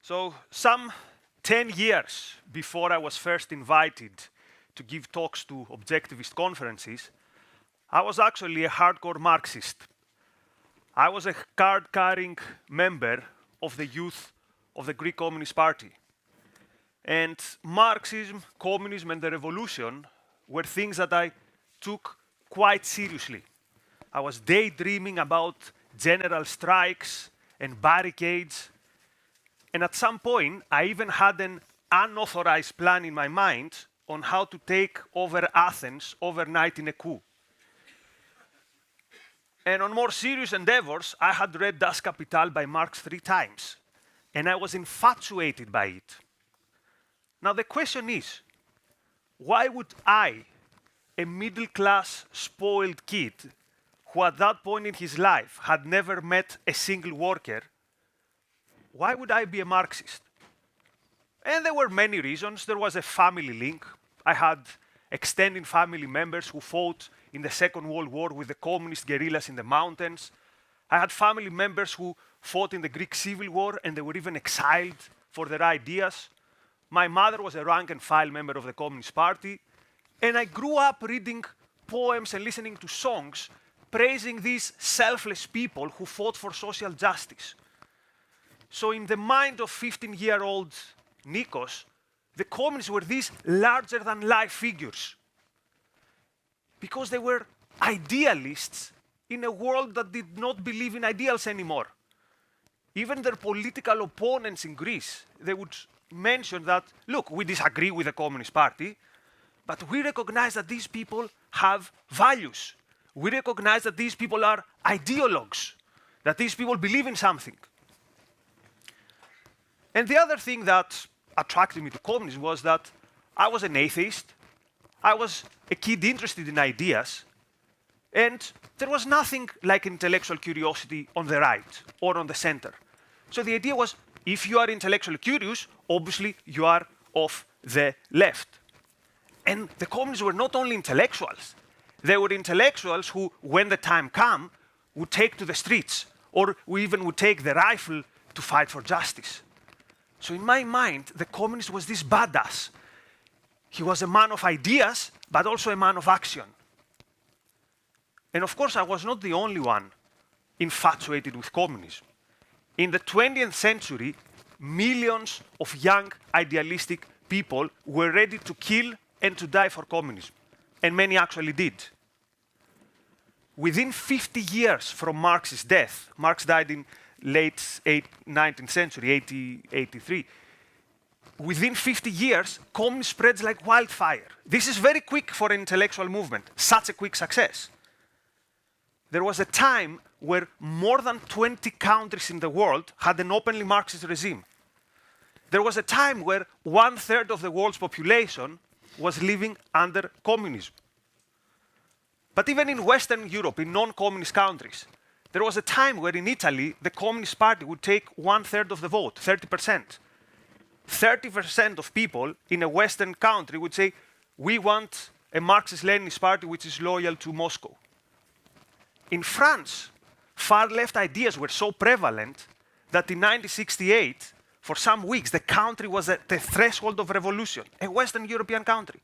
So some 10 years before I was first invited to give talks to objectivist conferences, I was actually a hardcore Marxist. I was a card-carrying member of the youth of the Greek Communist Party. And Marxism, communism, and the revolution were things that I took quite seriously. I was daydreaming about general strikes and barricades. And at some point, I even had an unauthorized plan in my mind on how to take over Athens overnight in a coup. And on more serious endeavors, I had read Das Kapital by Marx 3 times, and I was infatuated by it. Now the question is, why would I, a middle-class, spoiled kid, who at that point in his life had never met a single worker, why would I be a Marxist? And there were many reasons. There was a family link. I had extended family members who fought in the Second World War with the communist guerrillas in the mountains. I had family members who fought in the Greek Civil War, and they were even exiled for their ideas. My mother was a rank and file member of the Communist Party, and I grew up reading poems and listening to songs praising these selfless people who fought for social justice. So in the mind of 15-year-old Nikos, the communists were these larger-than-life figures because they were idealists in a world that did not believe in ideals anymore. Even their political opponents in Greece, they would mention that, look, we disagree with the Communist Party, but we recognize that these people have values. We recognize that these people are ideologues, that these people believe in something. And the other thing that attracted me to communism was that I was an atheist, I was a kid interested in ideas, and there was nothing like intellectual curiosity on the right or on the center. So the idea was, if you are intellectually curious, obviously you are of the left. And the communists were not only intellectuals, they were intellectuals who, when the time came, would take to the streets, or who even would take the rifle to fight for justice. So in my mind, the communist was this badass. He was a man of ideas, but also a man of action. And of course, I was not the only one infatuated with communism. In the 20th century, millions of young, idealistic people were ready to kill and to die for communism. And many actually did. Within 50 years from Marx's death, Marx died in late 19th century, 1883. Within 50 years, communism spreads like wildfire. This is very quick for an intellectual movement, such a quick success. There was a time where more than 20 countries in the world had an openly Marxist regime. There was a time where 1/3 of the world's population was living under communism. But even in Western Europe, in non-communist countries, there was a time where in Italy, the Communist Party would take 1/3 of the vote, 30%. 30% of people in a Western country would say, we want a Marxist-Leninist party which is loyal to Moscow. In France, far-left ideas were so prevalent that in 1968, for some weeks, the country was at the threshold of revolution, a Western European country.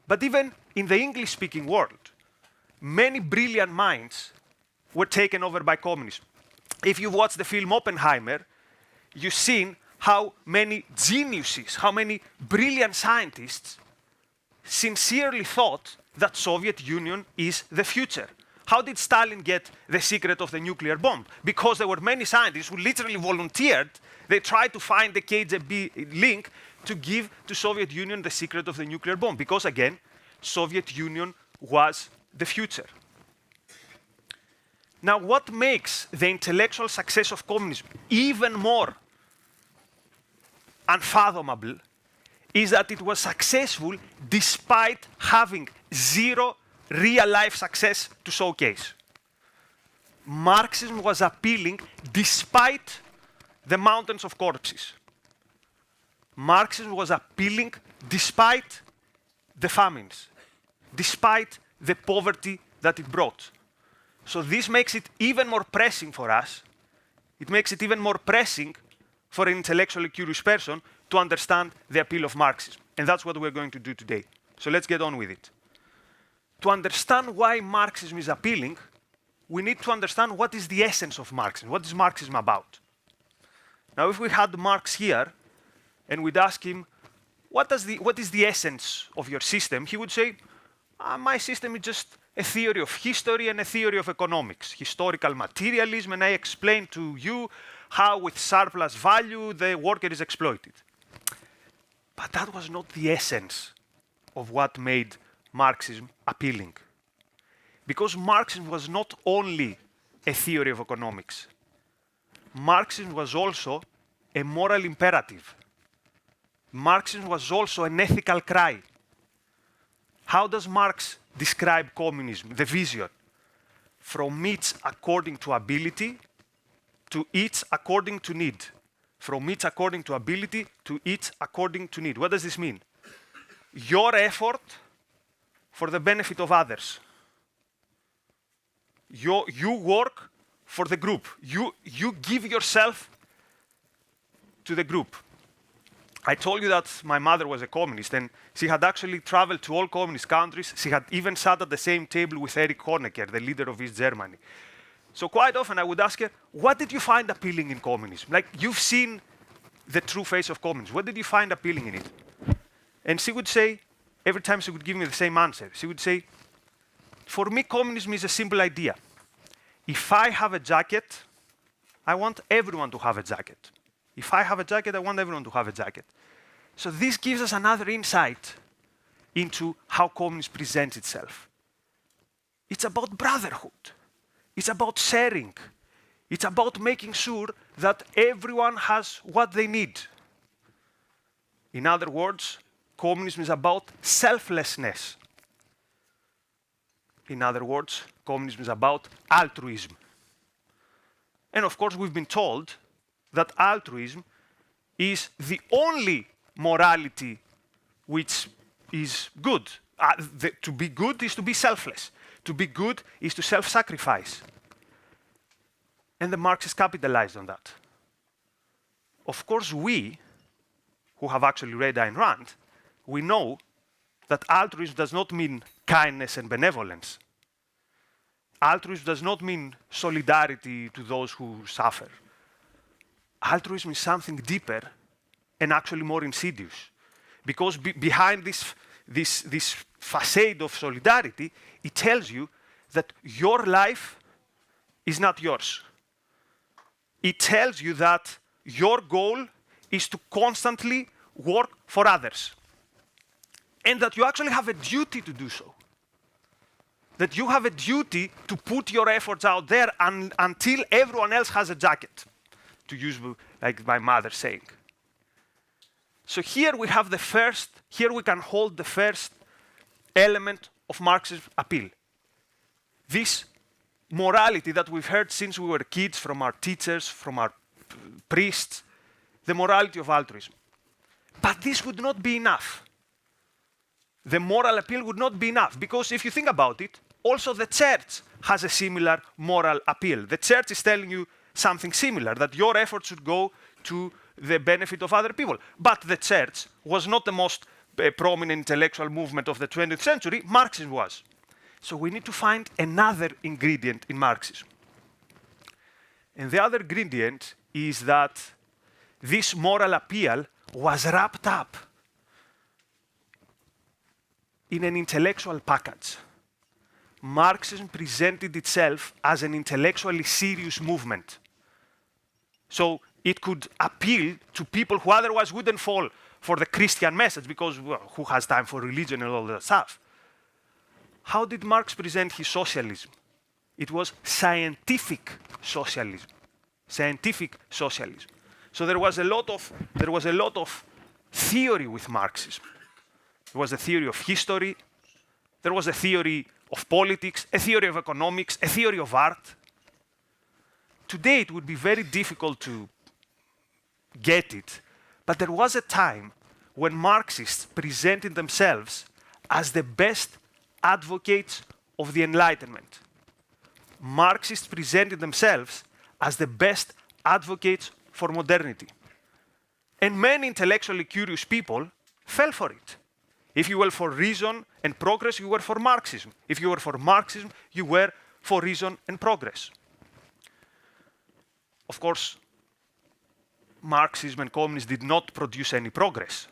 But even in the English-speaking world, many brilliant minds were taken over by communism. If you've watched the film Oppenheimer, you've seen how many geniuses, how many brilliant scientists sincerely thought that Soviet Union is the future. How did Stalin get the secret of the nuclear bomb? Because there were many scientists who literally volunteered. They tried to find the KGB link to give to Soviet Union the secret of the nuclear bomb. Because again, Soviet Union was the future. Now, what makes the intellectual success of communism even more unfathomable is that it was successful despite having zero real-life success to showcase. Marxism was appealing despite the mountains of corpses. Marxism was appealing despite the famines, despite the poverty that it brought. So this makes it even more pressing for us. It makes it even more pressing for an intellectually curious person to understand the appeal of Marxism. And that's what we're going to do today. So let's get on with it. To understand why Marxism is appealing, we need to understand what is the essence of Marxism. What is Marxism about? Now, if we had Marx here, and we'd ask him, what is the essence of your system? He would say, my system is just a theory of history and a theory of economics, historical materialism, and I explain to you how with surplus value the worker is exploited. But that was not the essence of what made Marxism appealing. Because Marxism was not only a theory of economics. Marxism was also a moral imperative. Marxism was also an ethical cry. How does Marx describe communism, the vision? From its according to ability to its according to need. From its according to ability to its according to need. What does this mean? Your effort for the benefit of others. You work for the group. You give yourself to the group. I told you that my mother was a communist, and she had actually traveled to all communist countries. She had even sat at the same table with Erich Honecker, the leader of East Germany. So quite often I would ask her, what did you find appealing in communism? Like, you've seen the true face of communism. What did you find appealing in it? And she would say, every time she would give me the same answer, she would say, for me, communism is a simple idea. If I have a jacket, I want everyone to have a jacket. If I have a jacket, I want everyone to have a jacket. So this gives us another insight into how communism presents itself. It's about brotherhood. It's about sharing. It's about making sure that everyone has what they need. In other words, communism is about selflessness. In other words, communism is about altruism. And of course, we've been told that altruism is the only morality which is good. To be good is to be selfless. To be good is to self-sacrifice. And the Marxists capitalized on that. Of course, we, who have actually read Ayn Rand, we know that altruism does not mean kindness and benevolence. Altruism does not mean solidarity to those who suffer. Altruism is something deeper and actually more insidious. Because behind this facade of solidarity, it tells you that your life is not yours. It tells you that your goal is to constantly work for others. And that you actually have a duty to do so. That you have a duty to put your efforts out there until everyone else has a jacket, to use like my mother saying. So here we have here we can hold the first element of Marx's appeal. This morality that we've heard since we were kids from our teachers, from our priests, the morality of altruism. But this would not be enough. The moral appeal would not be enough, because if you think about it, also the church has a similar moral appeal. The church is telling you something similar, that your efforts should go to the benefit of other people. But the church was not the most prominent intellectual movement of the 20th century. Marxism was. So we need to find another ingredient in Marxism. And the other ingredient is that this moral appeal was wrapped up in an intellectual package. Marxism presented itself as an intellectually serious movement. So it could appeal to people who otherwise wouldn't fall for the Christian message, because, well, who has time for religion and all that stuff? How did Marx present his socialism? It was scientific socialism. Scientific socialism. So there was a lot of theory with Marxism. There was a theory of history. There was a theory of politics, a theory of economics, a theory of art. Today it would be very difficult to get it, but there was a time when Marxists presented themselves as the best advocates of the Enlightenment. Marxists presented themselves as the best advocates for modernity. And many intellectually curious people fell for it. If you were for reason and progress, you were for Marxism. If you were for Marxism, you were for reason and progress. Of course, Marxism and communism did not produce any progress,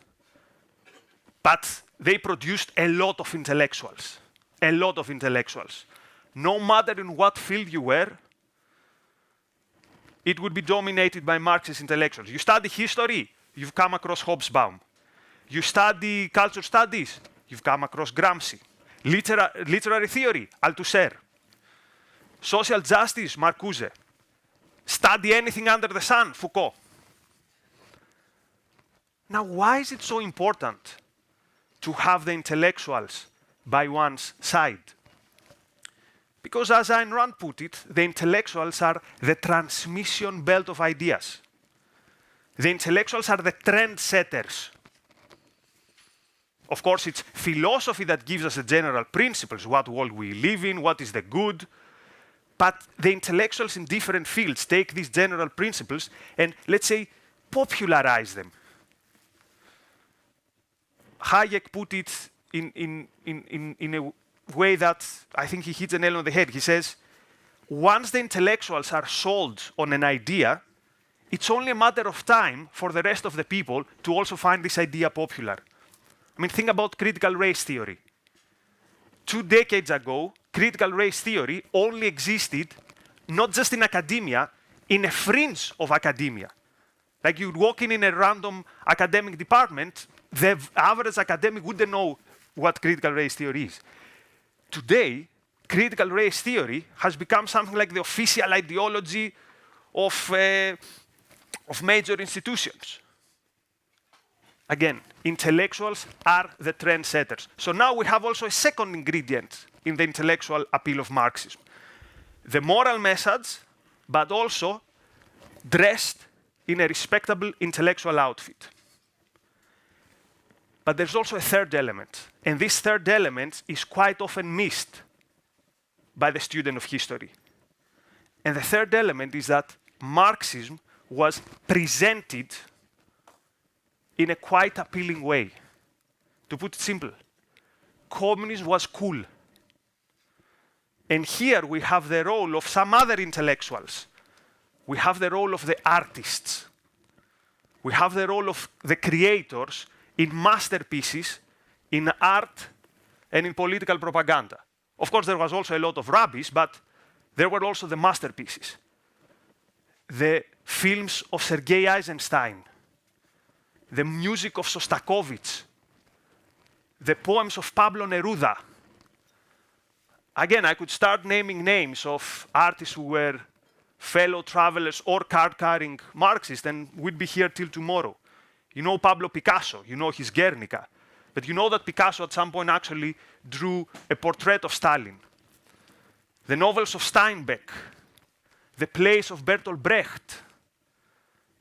but they produced a lot of intellectuals, a lot of intellectuals. No matter in what field you were, it would be dominated by Marxist intellectuals. You study history, you've come across Hobsbawm. You study culture studies, you've come across Gramsci. Literary theory, Althusser. Social justice, Marcuse. Study anything under the sun, Foucault. Now, why is it so important to have the intellectuals by one's side? Because as Ayn Rand put it, the intellectuals are the transmission belt of ideas. The intellectuals are the trendsetters. Of course, it's philosophy that gives us the general principles, what world we live in, what is the good. But the intellectuals in different fields take these general principles and, let's say, popularize them. Hayek put it in a way that I think he hits the nail on the head. He says, once the intellectuals are sold on an idea, it's only a matter of time for the rest of the people to also find this idea popular. I mean, think about critical race theory. 2 decades ago, critical race theory only existed not just in academia, in a fringe of academia. Like you'd walk in a random academic department, the average academic wouldn't know what critical race theory is. Today, critical race theory has become something like the official ideology of major institutions. Again, intellectuals are the trendsetters. So now we have also a second ingredient in the intellectual appeal of Marxism. The moral message, but also dressed in a respectable intellectual outfit. But there's also a third element, and this third element is quite often missed by the student of history. And the third element is that Marxism was presented in a quite appealing way. To put it simple, communism was cool. And here we have the role of some other intellectuals. We have the role of the artists. We have the role of the creators in masterpieces, in art, and in political propaganda. Of course, there was also a lot of rubbish, but there were also the masterpieces. The films of Sergei Eisenstein, the music of Shostakovich, the poems of Pablo Neruda. Again, I could start naming names of artists who were fellow travelers or card-carrying Marxists, and we'd be here till tomorrow. You know Pablo Picasso, you know his Guernica, but you know that Picasso at some point actually drew a portrait of Stalin. The novels of Steinbeck, the plays of Bertolt Brecht,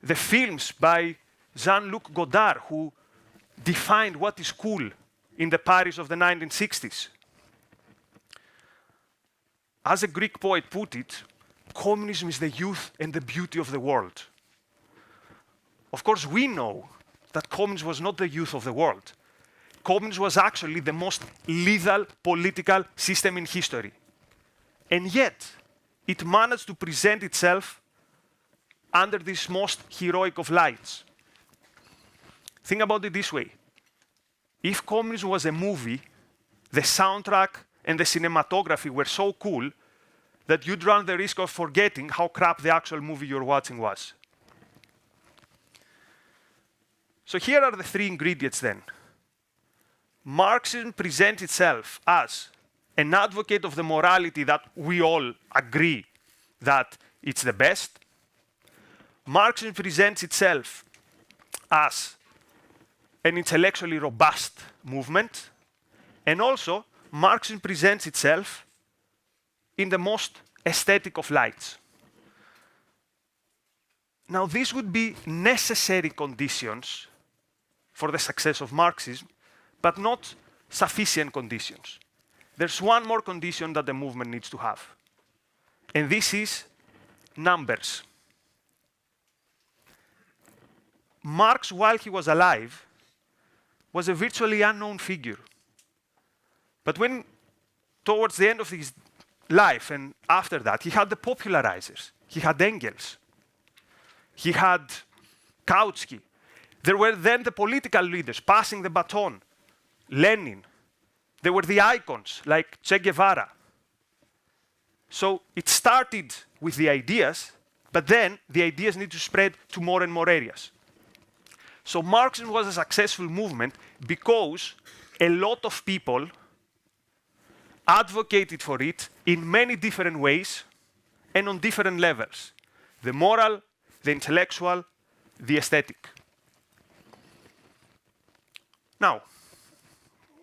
the films by Jean-Luc Godard, who defined what is cool in the Paris of the 1960s. As a Greek poet put it, communism is the youth and the beauty of the world. Of course, we know that communism was not the youth of the world. Communism was actually the most lethal political system in history. And yet, it managed to present itself under this most heroic of lights. Think about it this way. If communism was a movie, the soundtrack and the cinematography were so cool that you'd run the risk of forgetting how crap the actual movie you're watching was. So here are the three ingredients then. Marxism presents itself as an advocate of the morality that we all agree that it's the best. Marxism presents itself as an intellectually robust movement. And also, Marxism presents itself in the most aesthetic of lights. Now, these would be necessary conditions for the success of Marxism, but not sufficient conditions. There's one more condition that the movement needs to have, and this is numbers. Marx, while he was alive, was a virtually unknown figure. But when, towards the end of his life and after that, he had the popularizers. He had Engels. He had Kautsky. There were then the political leaders passing the baton. Lenin. There were the icons like Che Guevara. So it started with the ideas, but then the ideas need to spread to more and more areas. So Marxism was a successful movement because a lot of people advocated for it in many different ways and on different levels. The moral, the intellectual, the aesthetic. Now,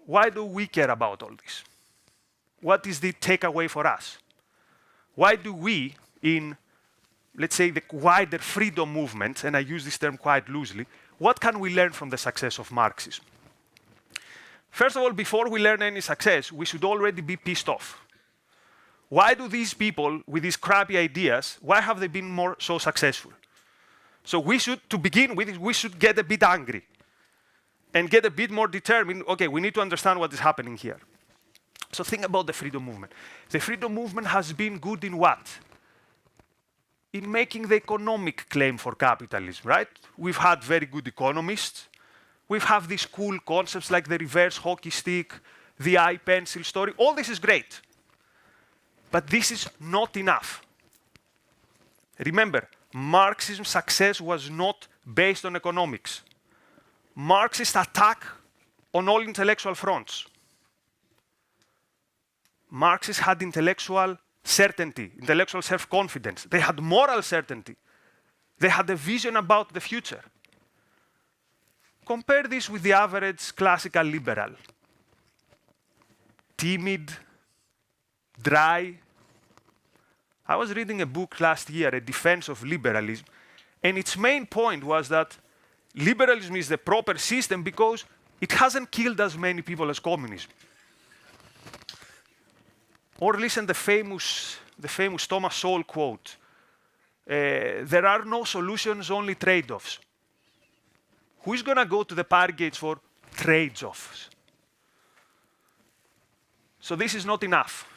why do we care about all this? What is the takeaway for us? Why do we, in, let's say, the wider freedom movement, and I use this term quite loosely, what can we learn from the success of Marxism? First of all, before we learn any success, we should already be pissed off. Why do these people with these crappy ideas, why have they been so successful? So we should, to begin with, we should get a bit angry and get a bit more determined. Okay, we need to understand what is happening here. So think about the freedom movement. The freedom movement has been good in what? In making the economic claim for capitalism, right? We've had very good economists. We have these cool concepts like the reverse hockey stick, the I-pencil story. All this is great. But this is not enough. Remember, Marxism's success was not based on economics. Marxists attack on all intellectual fronts. Marxists had intellectual certainty, intellectual self-confidence. They had moral certainty. They had a vision about the future. Compare this with the average classical liberal. Timid, dry. I was reading a book last year, A Defense of Liberalism, and its main point was that liberalism is the proper system because it hasn't killed as many people as communism. Or listen the famous Thomas Sowell quote, there are no solutions, only trade-offs. Who is going to go to the party gates for trade-offs? So this is not enough.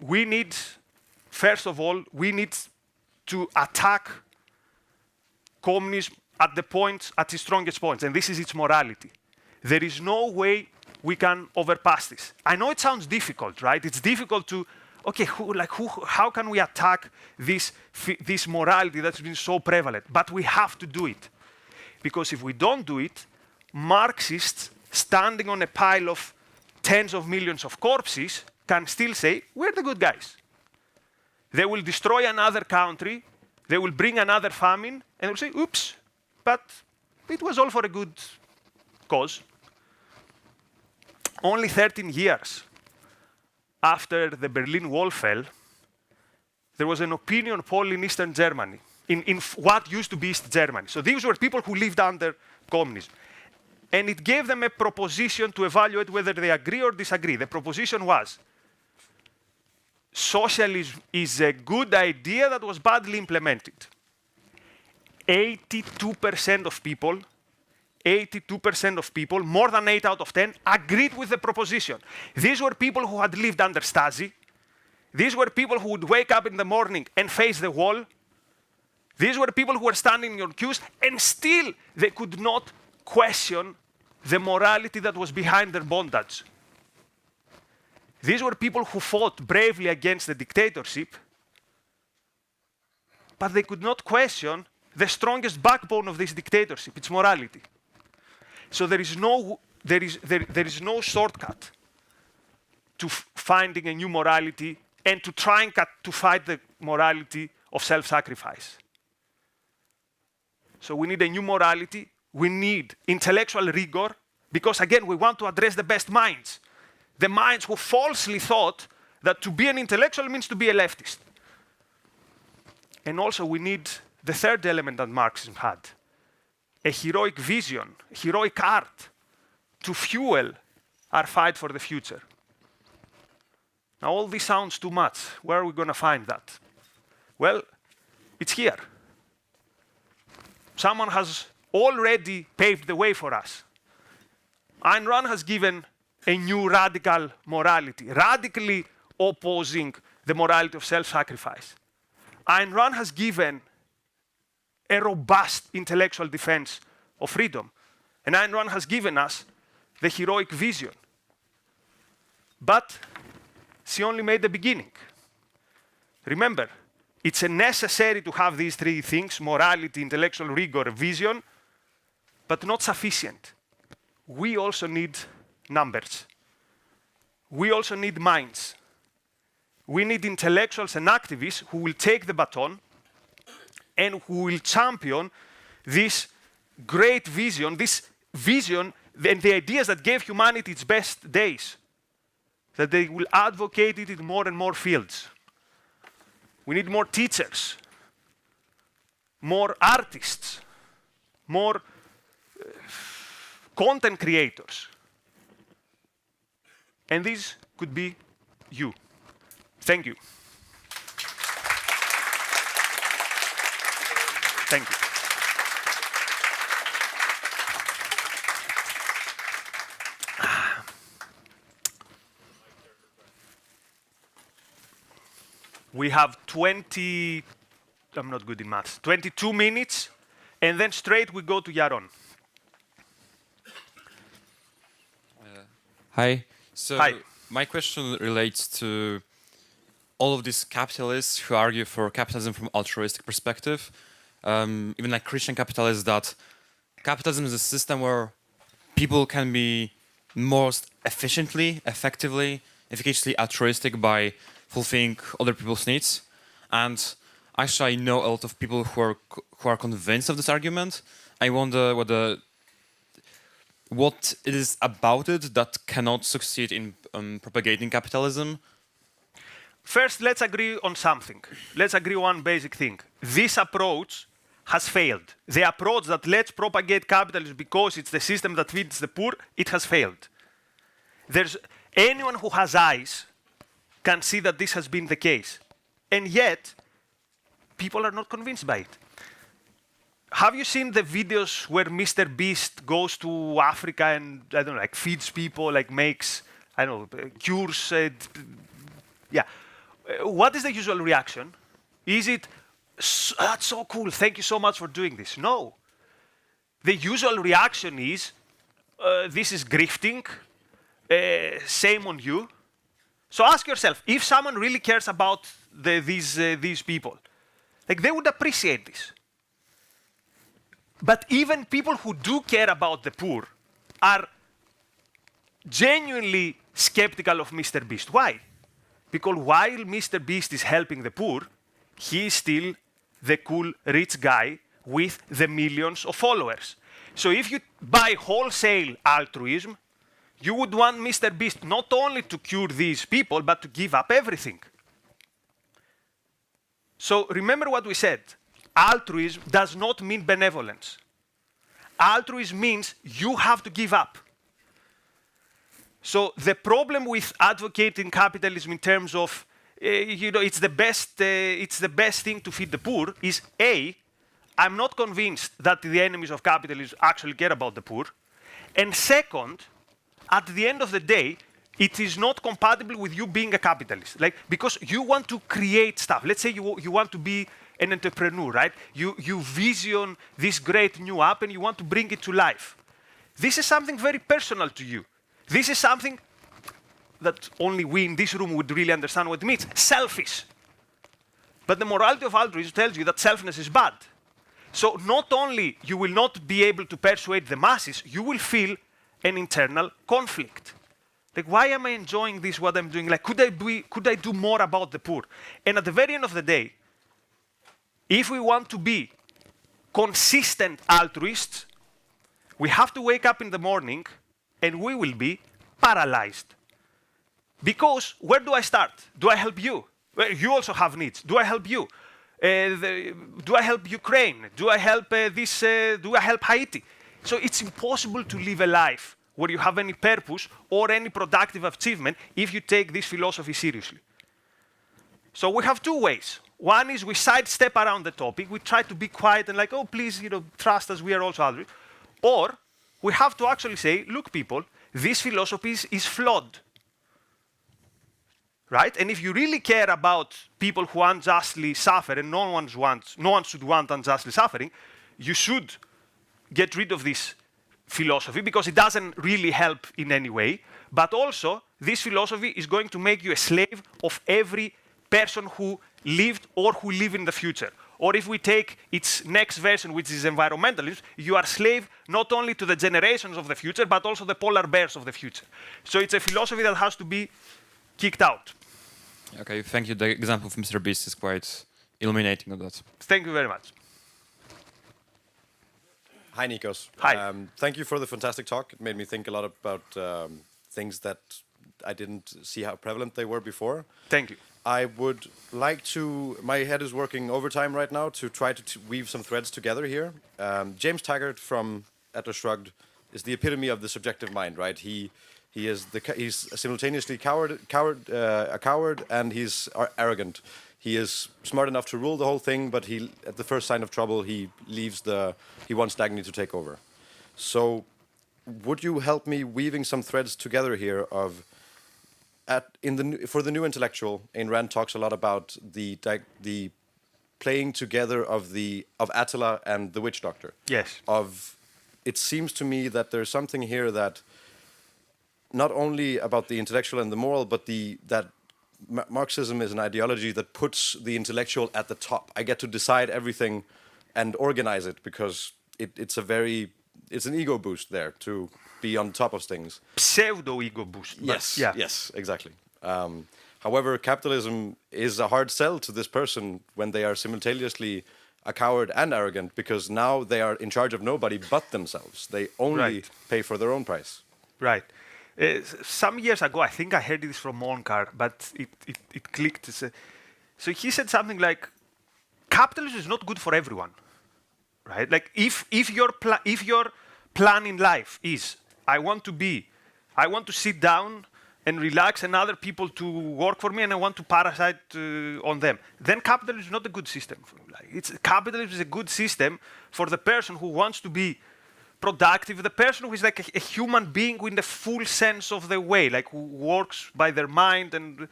We need, first of all, we need to attack communism at its strongest points, and this is its morality. There is no way we can overpass this. I know it sounds difficult, right? It's difficult to, okay, how can we attack this morality that's been so prevalent? But we have to do it. Because if we don't do it, Marxists standing on a pile of tens of millions of corpses can still say, we're the good guys. They will destroy another country, they will bring another famine, and they'll say, oops, but it was all for a good cause. Only 13 years after the Berlin Wall fell, there was an opinion poll in Eastern Germany, in what used to be East Germany. So these were people who lived under communism. And it gave them a proposition to evaluate whether they agree or disagree. The proposition was, socialism is a good idea that was badly implemented. 82% of people, more than 8 out of 10, agreed with the proposition. These were people who had lived under Stasi. These were people who would wake up in the morning and face the wall. These were people who were standing in queues, and still they could not question the morality that was behind their bondage. These were people who fought bravely against the dictatorship, but they could not question the strongest backbone of this dictatorship, its morality. So there is no shortcut to finding a new morality and to trying to fight the morality of self-sacrifice. So we need a new morality. We need intellectual rigor because, again, we want to address the best minds. The minds who falsely thought that to be an intellectual means to be a leftist. And also we need the third element that Marxism had, a heroic vision, heroic art to fuel our fight for the future. Now all this sounds too much. Where are we going to find that? Well, it's here. someone has already paved the way for us. Ayn Rand has given a new radical morality, radically opposing the morality of self-sacrifice. Ayn Rand has given a robust intellectual defense of freedom. And Ayn Rand has given us the heroic vision. But she only made the beginning. Remember, it's necessary to have these three things: morality, intellectual rigor, vision, but not sufficient. We also need numbers. We also need minds. We need intellectuals and activists who will take the baton and who will champion this great vision, and the ideas that gave humanity its best days, that they will advocate it in more and more fields. We need more teachers, more artists, more content creators. And this could be you. Thank you. Thank you. We have 20, I'm not good in maths, 22 minutes, and then straight we go to Yaron. Hi. So Hi. My question relates to all of these capitalists who argue for capitalism from altruistic perspective, even like Christian capitalists, that capitalism is a system where people can be most efficiently, effectively, efficaciously altruistic by fulfilling other people's needs. And actually I know a lot of people who are convinced of this argument. I wonder what it is about it that cannot succeed in propagating capitalism. First, let's agree on something. Let's agree on one basic thing. This approach has failed. The approach that let's propagate capitalism because it's the system that feeds the poor, it has failed. Anyone who has eyes can see that this has been the case. And yet, people are not convinced by it. Have you seen the videos where Mr. Beast goes to Africa and, I don't know, like feeds people, like makes, I don't know, cures? Yeah. What is the usual reaction? Is it, that's so cool, thank you so much for doing this? No. The usual reaction is, this is grifting, shame on you. So ask yourself, if someone really cares about these people, like they would appreciate this. But even people who do care about the poor are genuinely skeptical of Mr. Beast. Why? Because while Mr. Beast is helping the poor, he is still the cool rich guy with the millions of followers. So if you buy wholesale altruism, you would want Mr. Beast not only to cure these people, but to give up everything. So remember what we said. Altruism does not mean benevolence. Altruism means you have to give up. So the problem with advocating capitalism in terms of, it's the best thing to feed the poor is A, I'm not convinced that the enemies of capitalism actually care about the poor. And second, at the end of the day, it is not compatible with you being a capitalist. Like, because you want to create stuff. Let's say you want to be an entrepreneur, right? You vision this great new app and you want to bring it to life. This is something very personal to you. This is something that only we in this room would really understand what it means. Selfish. But the morality of altruism tells you that selfishness is bad. So not only you will not be able to persuade the masses, you will feel an internal conflict. Like, why am I enjoying this, what I'm doing? Like, could I do more about the poor? And at the very end of the day, if we want to be consistent altruists, we have to wake up in the morning and we will be paralyzed. Because where do I start? Do I help you? Well, you also have needs. Do I help you? Do I help Ukraine? Do I help do I help Haiti? So it's impossible to live a life where you have any purpose or any productive achievement if you take this philosophy seriously. So we have two ways. One is we sidestep around the topic. We try to be quiet and like, oh, please, trust us. We are also others. Or we have to actually say, look, people, this philosophy is flawed. Right? And if you really care about people who unjustly suffer, and no one should want unjustly suffering, you should get rid of this philosophy because it doesn't really help in any way. But also, this philosophy is going to make you a slave of every person who lived or who live in the future. Or if we take its next version, which is environmentalism, you are slave not only to the generations of the future, but also the polar bears of the future. So it's a philosophy that has to be kicked out. Okay, thank you. The example of Mr. Beast is quite illuminating of that. Thank you very much. Hi, Nikos. Hi. Thank you for the fantastic talk. It made me think a lot about things that I didn't see how prevalent they were before. Thank you. I would like to, my head is working overtime right now to try to weave some threads together here. James Taggart from Atlas Shrugged is the epitome of the subjective mind, right? He's simultaneously a coward and he's arrogant. He is smart enough to rule the whole thing, but at the first sign of trouble, he wants Dagny to take over. So, would you help me weaving some threads together here of, for the new intellectual, Ayn Rand talks a lot about the playing together of Attila and the witch doctor. Yes. It seems to me that there's something here that not only about the intellectual and the moral, but that Marxism is an ideology that puts the intellectual at the top. I get to decide everything and organize it because it's an ego boost there to be on top of things. Pseudo-ego boost. Yes, yeah. yes, exactly. However, capitalism is a hard sell to this person when they are simultaneously a coward and arrogant because now they are in charge of nobody but themselves. They only pay for their own price. Right. Some years ago, I think I heard this from Onkar, but it clicked. So he said something like, capitalism is not good for everyone, right? Like if your plan in life is, I want to sit down and relax and other people to work for me and I want to parasite on them, then capitalism is not a good system for you. Capitalism is a good system for the person who wants to be productive, the person who is like a human being in the full sense of the way, like who works by their mind. And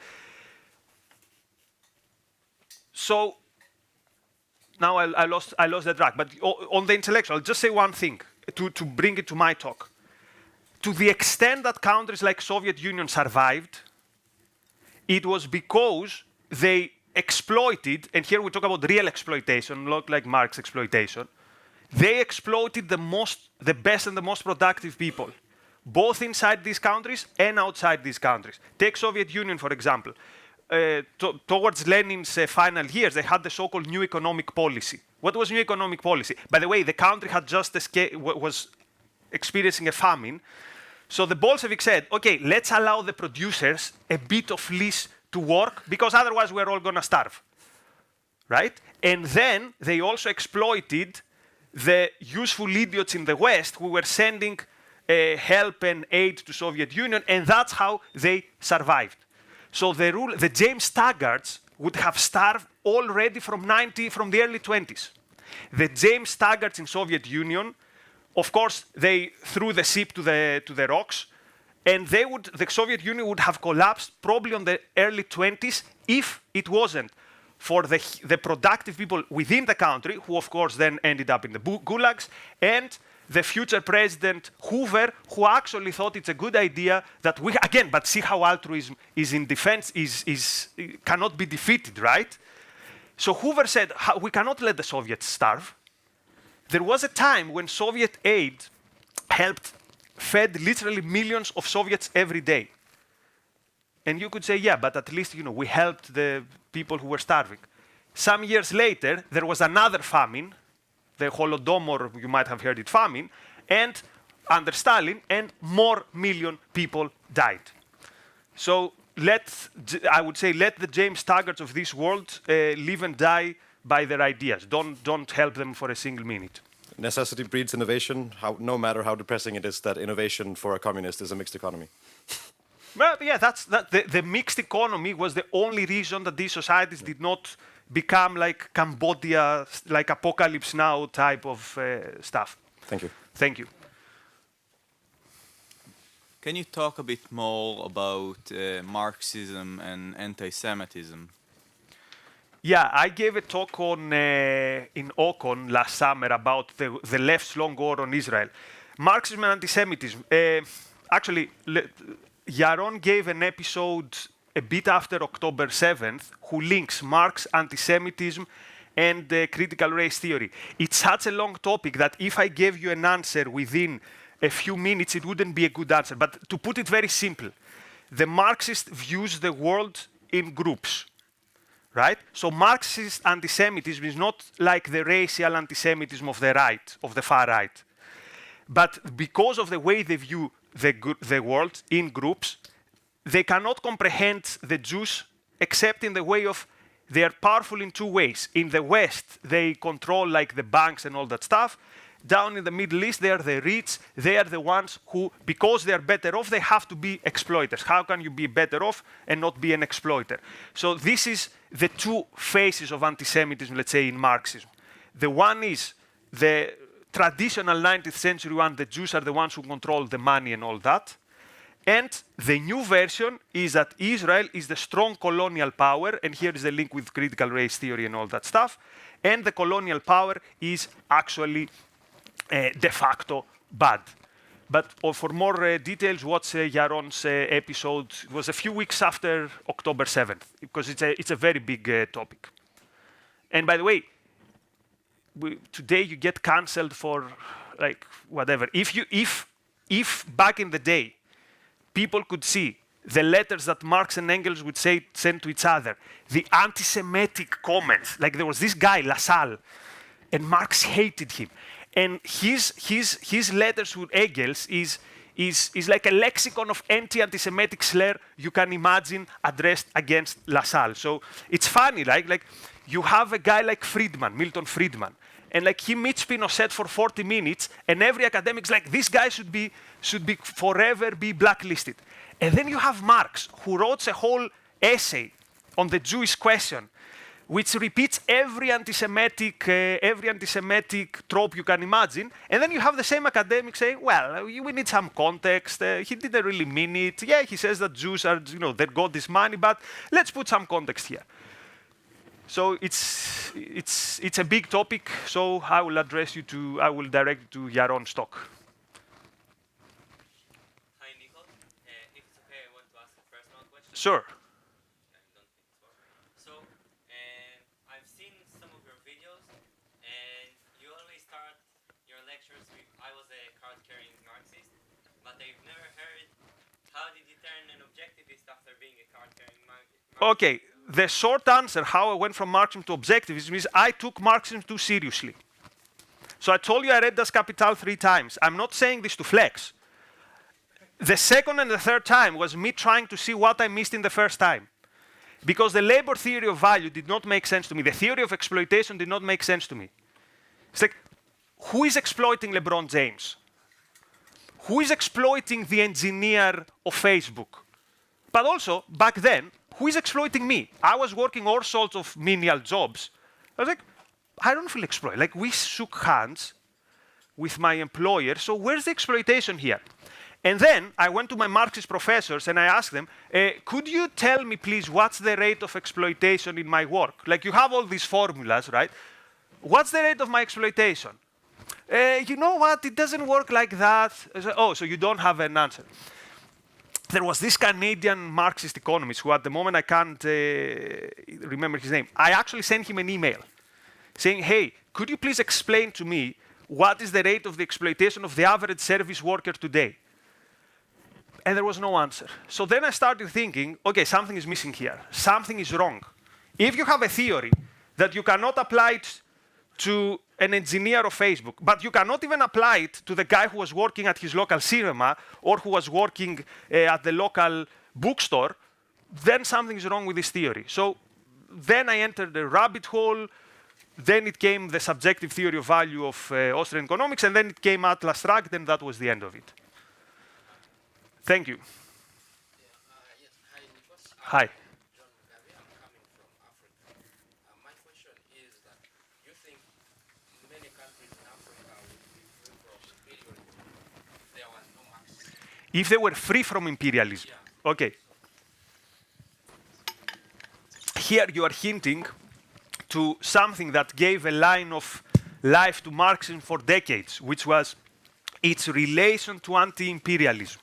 so now I lost the track. But on the intellectual, I'll just say one thing to bring it to my talk. To the extent that countries like Soviet Union survived, it was because they exploited, and here we talk about real exploitation, not like Marx exploitation. They exploited the best and the most productive people, both inside these countries and outside these countries. Take Soviet Union, for example. Towards Lenin's final years, they had the so-called new economic policy. What was new economic policy? By the way, the country had just was experiencing a famine. So the Bolsheviks said, okay, let's allow the producers a bit of lease to work, because otherwise we're all going to starve, right? And then they also exploited the useful idiots in the West who were sending help and aid to Soviet Union, and that's how they survived. So the James Taggarts would have starved already from the early 20s. The James Taggarts in Soviet Union, of course, they threw the ship to the rocks, and the Soviet Union would have collapsed probably on the early 20s if it wasn't for the productive people within the country, who of course then ended up in the gulags, and the future president Hoover, who actually thought it's a good idea that but see how altruism is in defense, cannot be defeated, right? So Hoover said, we cannot let the Soviets starve. There was a time when Soviet aid fed literally millions of Soviets every day. And you could say, yeah, but at least we helped the people who were starving. Some years later, there was another famine, the Holodomor, you might have heard it, famine, and under Stalin, and more million people died. So I would say, let the James Taggarts of this world live and die by their ideas. Don't help them for a single minute. Necessity breeds innovation, no matter how depressing it is that innovation for a communist is a mixed economy. Well, yeah, the mixed economy was the only reason that these societies did not become like Cambodia, like Apocalypse Now type of stuff. Thank you. Thank you. Can you talk a bit more about Marxism and anti-Semitism? Yeah, I gave a talk on in Ocon last summer about the left's long war on Israel. Marxism and anti-Semitism. Actually, Yaron gave an episode a bit after October 7th who links Marx, anti-Semitism, and critical race theory. It's such a long topic that if I gave you an answer within a few minutes, it wouldn't be a good answer. But to put it very simple, the Marxist views the world in groups. Right? So Marxist anti-Semitism is not like the racial anti-Semitism of the right, of the far right. But because of the way they view the world in groups, they cannot comprehend the Jews except in the way of they are powerful in two ways. In the West, they control like the banks and all that stuff. Down in the Middle East, they are the rich. They are the ones who, because they are better off, they have to be exploiters. How can you be better off and not be an exploiter? So this is the two phases of anti-Semitism, let's say, in Marxism. The one is the traditional 19th century one, the Jews are the ones who control the money and all that. And the new version is that Israel is the strong colonial power, and here is the link with critical race theory and all that stuff. And the colonial power is actually de facto bad. But for more details, watch Yaron's episode. It was a few weeks after October 7th, because it's a very big topic. And by the way, today you get cancelled for like whatever. If back in the day, people could see the letters that Marx and Engels would send to each other, the anti-Semitic comments, like there was this guy, Lassalle, and Marx hated him. And his letters with Engels is like a lexicon of anti-Semitic slur you can imagine addressed against Lassalle. So it's funny, like you have a guy like Friedman, Milton Friedman, and like he meets Pinochet for 40 minutes, and every academic's like, this guy should be forever be blacklisted. And then you have Marx, who wrote a whole essay on the Jewish question, which repeats every anti-Semitic trope you can imagine. And then you have the same academic saying, well, we need some context. He didn't really mean it. Yeah, he says that Jews are, they got this money, but let's put some context here. So it's a big topic. So I will direct you to Yaron Stock. Hi, Nikos. If it's okay, I want to ask a personal question. Sure. So, I've seen some of your videos, and you always start your lectures with, I was a card-carrying Marxist, but I've never heard, how did you turn an objectivist after being a card-carrying Marxist? Okay, the short answer, how I went from Marxism to objectivism, is I took Marxism too seriously. So I told you I read Das Kapital 3 times. I'm not saying this to flex. The second and the third time was me trying to see what I missed in the first time. Because the labor theory of value did not make sense to me. The theory of exploitation did not make sense to me. It's like, who is exploiting LeBron James? Who is exploiting the engineer of Facebook? But also, back then, who is exploiting me? I was working all sorts of menial jobs. I was like, I don't feel exploited. Like, we shook hands with my employer, so where's the exploitation here? And then I went to my Marxist professors and I asked them, could you tell me, please, what's the rate of exploitation in my work? Like, you have all these formulas, right? What's the rate of my exploitation? You know what? It doesn't work like that. I said, oh, so you don't have an answer. There was this Canadian Marxist economist who at the moment I can't remember his name. I actually sent him an email saying, hey, could you please explain to me what is the rate of the exploitation of the average service worker today? And there was no answer. So then I started thinking, okay, something is missing here. Something is wrong. If you have a theory that you cannot apply it to an engineer of Facebook, but you cannot even apply it to the guy who was working at his local cinema or who was working at the local bookstore, then something is wrong with this theory. So then I entered the rabbit hole. Then it came the subjective theory of value of Austrian economics, and then it came Atlas Shrugged, and that was the end of it. Thank you. Yeah, Hi. I'm coming from Africa. My question is that you think many countries in Africa would be free from imperialism if there was no Marxism? If they were free from imperialism. Yeah. Okay. Here you are hinting to something that gave a line of life to Marxism for decades, which was its relation to anti-imperialism.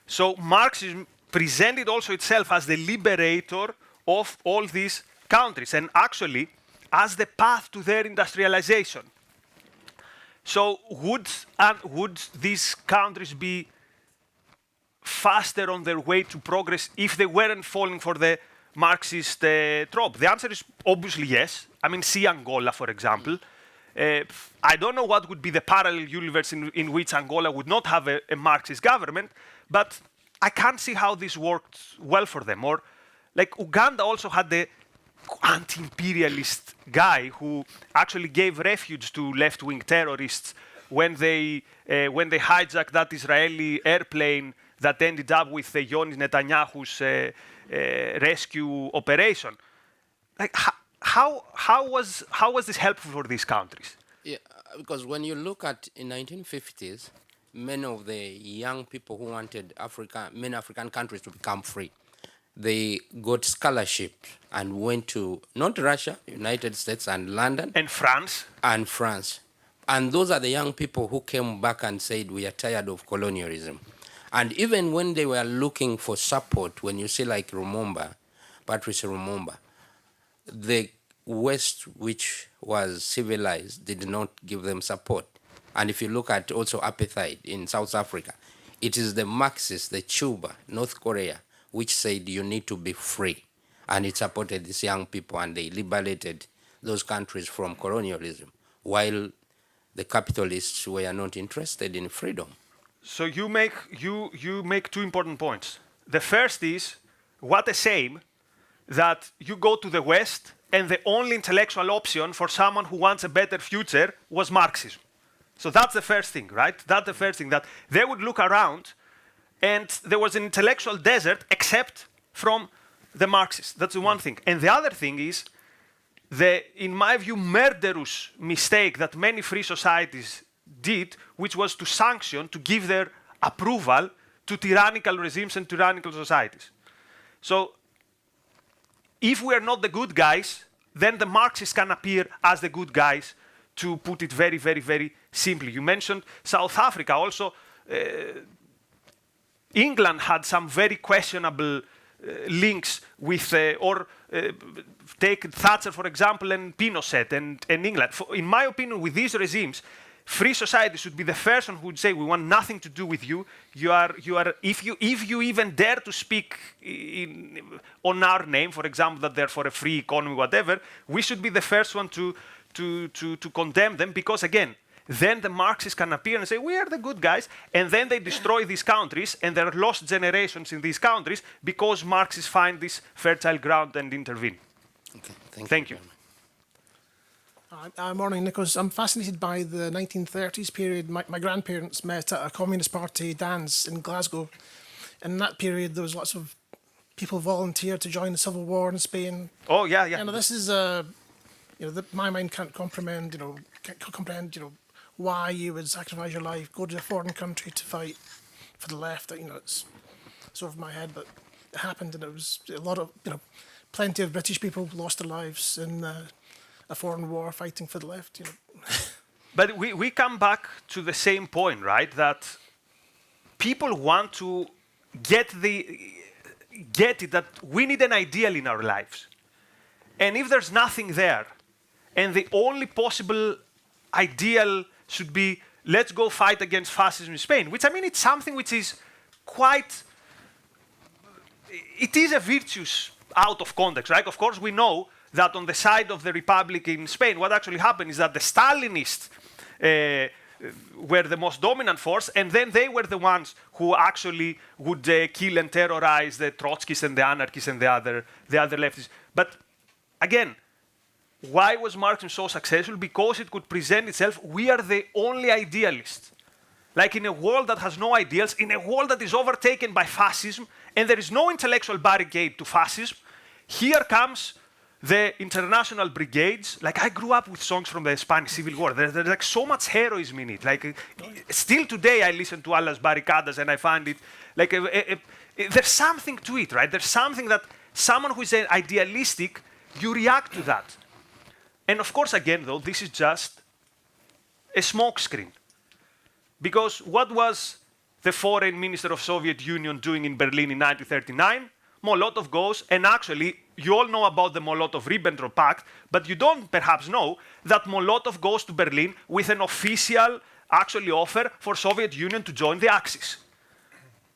So Marxism presented also itself as the liberator of all these countries, and actually as the path to their industrialization. So would these countries be faster on their way to progress if they weren't falling for the Marxist trope? The answer is obviously yes. I mean, see Angola, for example. I don't know what would be the parallel universe in which Angola would not have a Marxist government, but I can't see how this worked well for them. Or, like, Uganda also had the anti-imperialist guy who actually gave refuge to left-wing terrorists when they hijacked that Israeli airplane that ended up with Yonis Netanyahu's rescue operation. Like, how was this helpful for these countries? Yeah, because when you look at in 1950s, many of the young people who wanted many African countries to become free, they got scholarship and went to not Russia, United States, and London, And France? and France. And those are the young people who came back and said, we are tired of colonialism. And even when they were looking for support, when you see like Patrice Lumumba, the West, which was civilized, did not give them support. And if you look at also apartheid in South Africa, it is the Marxists, the Cuba, North Korea, which said you need to be free. And it supported these young people, and they liberated those countries from colonialism, while the capitalists were not interested in freedom. So you make two important points. The first is, what a shame that you go to the West and the only intellectual option for someone who wants a better future was Marxism. So that's the first thing, right? That's the first thing, that they would look around and there was an intellectual desert except from the Marxists. That's the one thing. And the other thing is the, in my view, murderous mistake that many free societies did, which was to sanction, to give their approval to tyrannical regimes and tyrannical societies. So if we are not the good guys, then the Marxists can appear as the good guys, to put it very, very, very simply. You mentioned South Africa. Also, England had some very questionable links with, take Thatcher, for example, and Pinochet and England. In my opinion, with these regimes, free society should be the first one who would say, we want nothing to do with you. If you even dare to speak on our name, for example, that they're for a free economy, whatever, we should be the first one to condemn them, because again, then the Marxists can appear and say, we are the good guys, and then they destroy these countries, and there are lost generations in these countries because Marxists find this fertile ground and intervene. Okay, Thank you. Morning, Nikos. I'm fascinated by the 1930s period. My grandparents met at a Communist Party dance in Glasgow. In that period, there was lots of people volunteered to join the civil war in Spain. Oh, yeah, yeah. This is my mind can't comprehend, why you would sacrifice your life, go to a foreign country to fight for the left. It's over my head, but it happened, and it was a lot of, plenty of British people lost their lives in a foreign war fighting for the left. But we come back to the same point, right? That people want to get it that we need an ideal in our lives. And if there's nothing there, and the only possible ideal should be, let's go fight against fascism in Spain, which, I mean, it's something which is quite, it is a virtuous out of context, right? Of course, we know that on the side of the Republic in Spain, what actually happened is that the Stalinists were the most dominant force, and then they were the ones who actually would kill and terrorize the Trotskyists and the anarchists and the other leftists. But again, why was Marxism so successful? Because it could present itself, we are the only idealists. Like in a world that has no ideals, in a world that is overtaken by fascism, and there is no intellectual barricade to fascism, here comes the international brigades. Like, I grew up with songs from the Spanish Civil War. There's like so much heroism in it. Like, still today I listen to Alas Barricadas and I find it like there's something to it, right? There's something that someone who is idealistic, you react to that. And of course, again, though, this is just a smokescreen. Because what was the foreign minister of Soviet Union doing in Berlin in 1939? Molotov goes, and actually, you all know about the Molotov-Ribbentrop Pact, but you don't perhaps know that Molotov goes to Berlin with an official, actually, offer for Soviet Union to join the Axis.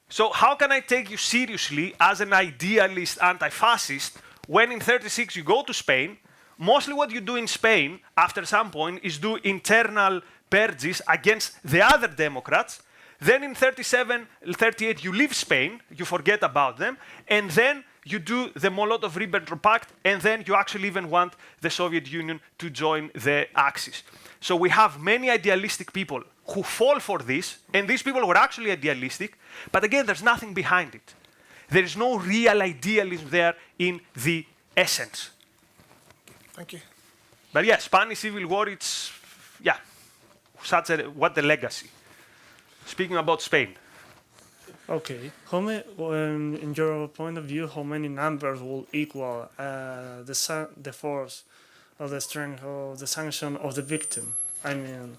So how can I take you seriously as an idealist anti-fascist when in 36 you go to Spain? Mostly what you do in Spain, after some point, is do internal purges against the other Democrats. Then in 37, 38, you leave Spain, you forget about them, and then you do the Molotov-Ribbentrop Pact, and then you actually even want the Soviet Union to join the Axis. So we have many idealistic people who fall for this, and these people were actually idealistic, but again, there's nothing behind it. There is no real idealism there in the essence. Thank you. But yeah, Spanish Civil War, it's, yeah, what a legacy. Speaking about Spain. Okay. How many, in your point of view, how many numbers will equal the force or the strength of the sanction of the victim? I mean,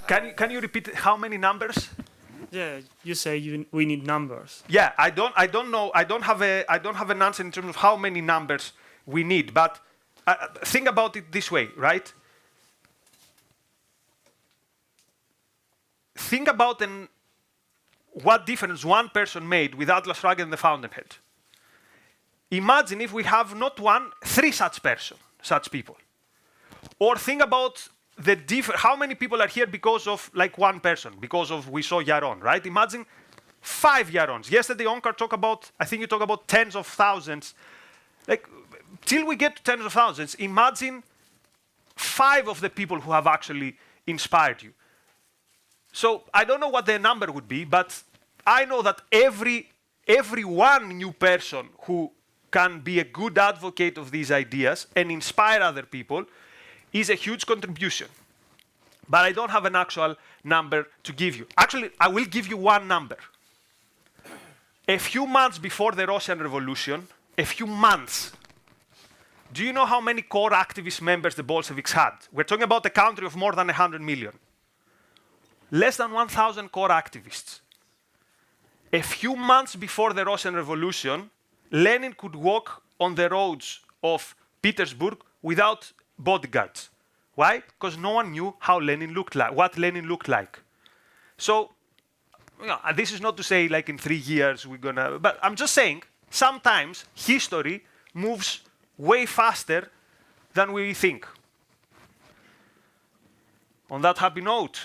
Can you repeat how many numbers? yeah, you say we need numbers. Yeah, I don't know. I don't have an answer in terms of how many numbers we need. But think about it this way, right? Think about what difference one person made with Atlas Shrugged and the Fountainhead. Imagine if we have not one, three such people. Or think about how many people are here because of like one person, because of we saw Yaron, right? Imagine 5 Yarons. Yesterday, Onkar talked about, I think you talked about tens of thousands. Like, till we get to tens of thousands, imagine 5 of the people who have actually inspired you. So I don't know what the number would be, but I know that every one new person who can be a good advocate of these ideas and inspire other people is a huge contribution. But I don't have an actual number to give you. Actually, I will give you one number. A few months before the Russian Revolution, a few months, do you know how many core activist members the Bolsheviks had? We're talking about a country of more than 100 million. Less than 1,000 core activists. A few months before the Russian Revolution, Lenin could walk on the roads of Petersburg without bodyguards. Why? Because no one knew how Lenin looked like, what Lenin looked like. So, this is not to say like in 3 years we're gonna, but I'm just saying, sometimes history moves way faster than we think. On that happy note,